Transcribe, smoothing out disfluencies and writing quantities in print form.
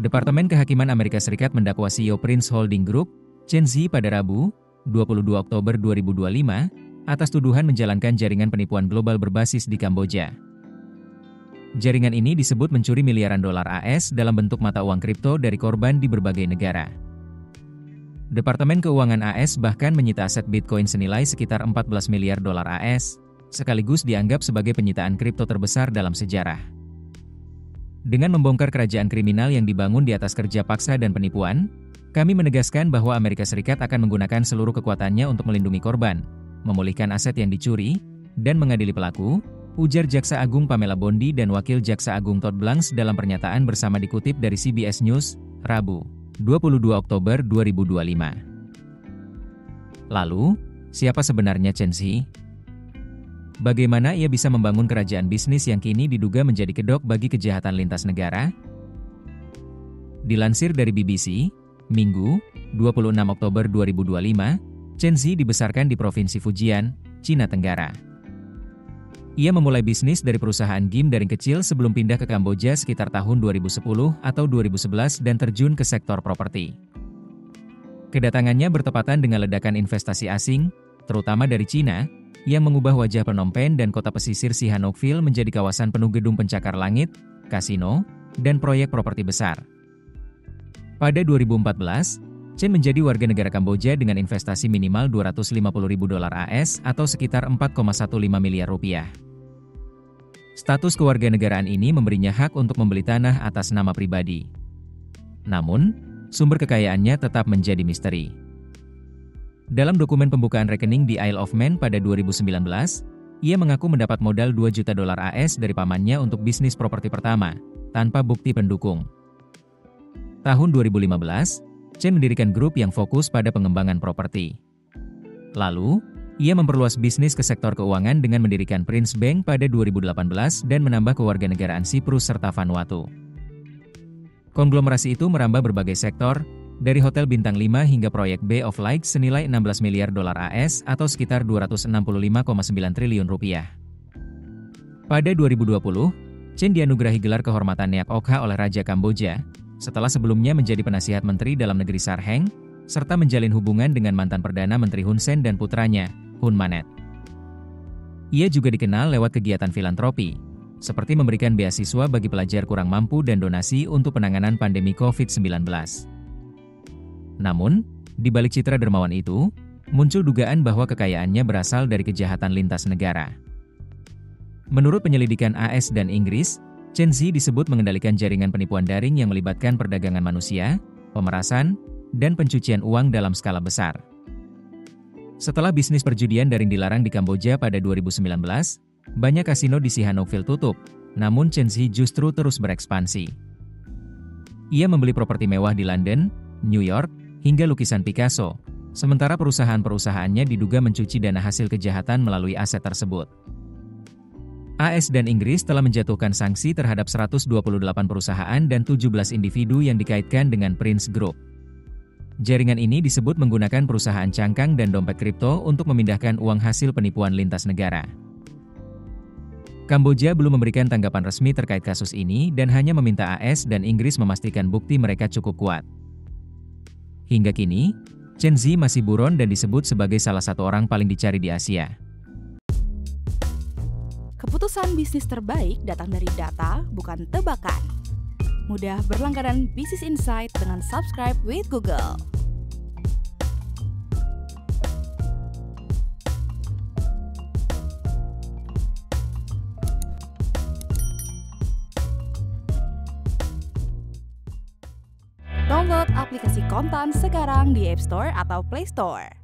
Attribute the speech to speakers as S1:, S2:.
S1: Departemen Kehakiman Amerika Serikat mendakwa CEO Prince Holding Group, Chen Zi pada Rabu, 22 Oktober 2025, atas tuduhan menjalankan jaringan penipuan global berbasis di Kamboja. Jaringan ini disebut mencuri miliaran dolar AS dalam bentuk mata uang kripto dari korban di berbagai negara. Departemen Keuangan AS bahkan menyita aset Bitcoin senilai sekitar 14 miliar dolar AS, sekaligus dianggap sebagai penyitaan kripto terbesar dalam sejarah. Dengan membongkar kerajaan kriminal yang dibangun di atas kerja paksa dan penipuan, kami menegaskan bahwa Amerika Serikat akan menggunakan seluruh kekuatannya untuk melindungi korban, memulihkan aset yang dicuri, dan mengadili pelaku, ujar Jaksa Agung Pamela Bondi dan Wakil Jaksa Agung Todd Blanks dalam pernyataan bersama dikutip dari CBS News, Rabu, 22 Oktober 2025. Lalu, siapa sebenarnya Chen Zi? Bagaimana ia bisa membangun kerajaan bisnis yang kini diduga menjadi kedok bagi kejahatan lintas negara? Dilansir dari BBC, Minggu, 26 Oktober 2025, Chen Zi dibesarkan di Provinsi Fujian, Cina Tenggara. Ia memulai bisnis dari perusahaan game dari kecil sebelum pindah ke Kamboja sekitar tahun 2010 atau 2011 dan terjun ke sektor properti. Kedatangannya bertepatan dengan ledakan investasi asing, terutama dari Cina, yang mengubah wajah Phnom Penh dan kota pesisir Sihanoukville menjadi kawasan penuh gedung pencakar langit, kasino, dan proyek properti besar. Pada 2014, Chen menjadi warga negara Kamboja dengan investasi minimal 250 ribu dolar AS atau sekitar 4,15 miliar rupiah. Status kewarganegaraan ini memberinya hak untuk membeli tanah atas nama pribadi. Namun, sumber kekayaannya tetap menjadi misteri. Dalam dokumen pembukaan rekening di Isle of Man pada 2019, ia mengaku mendapat modal 2 juta dolar AS dari pamannya untuk bisnis properti pertama, tanpa bukti pendukung. Tahun 2015, Chen mendirikan grup yang fokus pada pengembangan properti. Lalu, ia memperluas bisnis ke sektor keuangan dengan mendirikan Prince Bank pada 2018 dan menambah kewarganegaraan Siprus serta Vanuatu. Konglomerasi itu merambah berbagai sektor, dari hotel bintang 5 hingga proyek Bay of Lights senilai 16 miliar dolar AS atau sekitar 265,9 triliun rupiah. Pada 2020, Chen dianugerahi gelar kehormatan Neak Okha oleh Raja Kamboja, setelah sebelumnya menjadi penasihat menteri dalam negeri Sarheng, serta menjalin hubungan dengan mantan Perdana Menteri Hun Sen dan putranya, Hun Manet. Ia juga dikenal lewat kegiatan filantropi, seperti memberikan beasiswa bagi pelajar kurang mampu dan donasi untuk penanganan pandemi COVID-19. Namun, di balik citra dermawan itu, muncul dugaan bahwa kekayaannya berasal dari kejahatan lintas negara. Menurut penyelidikan AS dan Inggris, Chen Zi disebut mengendalikan jaringan penipuan daring yang melibatkan perdagangan manusia, pemerasan, dan pencucian uang dalam skala besar. Setelah bisnis perjudian daring dilarang di Kamboja pada 2019, banyak kasino di Sihanoukville tutup, namun Chen Zi justru terus berekspansi. Ia membeli properti mewah di London, New York, hingga lukisan Picasso, sementara perusahaan-perusahaannya diduga mencuci dana hasil kejahatan melalui aset tersebut. AS dan Inggris telah menjatuhkan sanksi terhadap 128 perusahaan dan 17 individu yang dikaitkan dengan Prince Group. Jaringan ini disebut menggunakan perusahaan cangkang dan dompet kripto untuk memindahkan uang hasil penipuan lintas negara. Kamboja belum memberikan tanggapan resmi terkait kasus ini dan hanya meminta AS dan Inggris memastikan bukti mereka cukup kuat. Hingga kini, Chen Zi masih buron dan disebut sebagai salah satu orang paling dicari di Asia.
S2: Keputusan bisnis terbaik datang dari data, bukan tebakan. Mudah berlangganan Business Insight dengan subscribe with Google. Download aplikasi Kontan sekarang di App Store atau Play Store.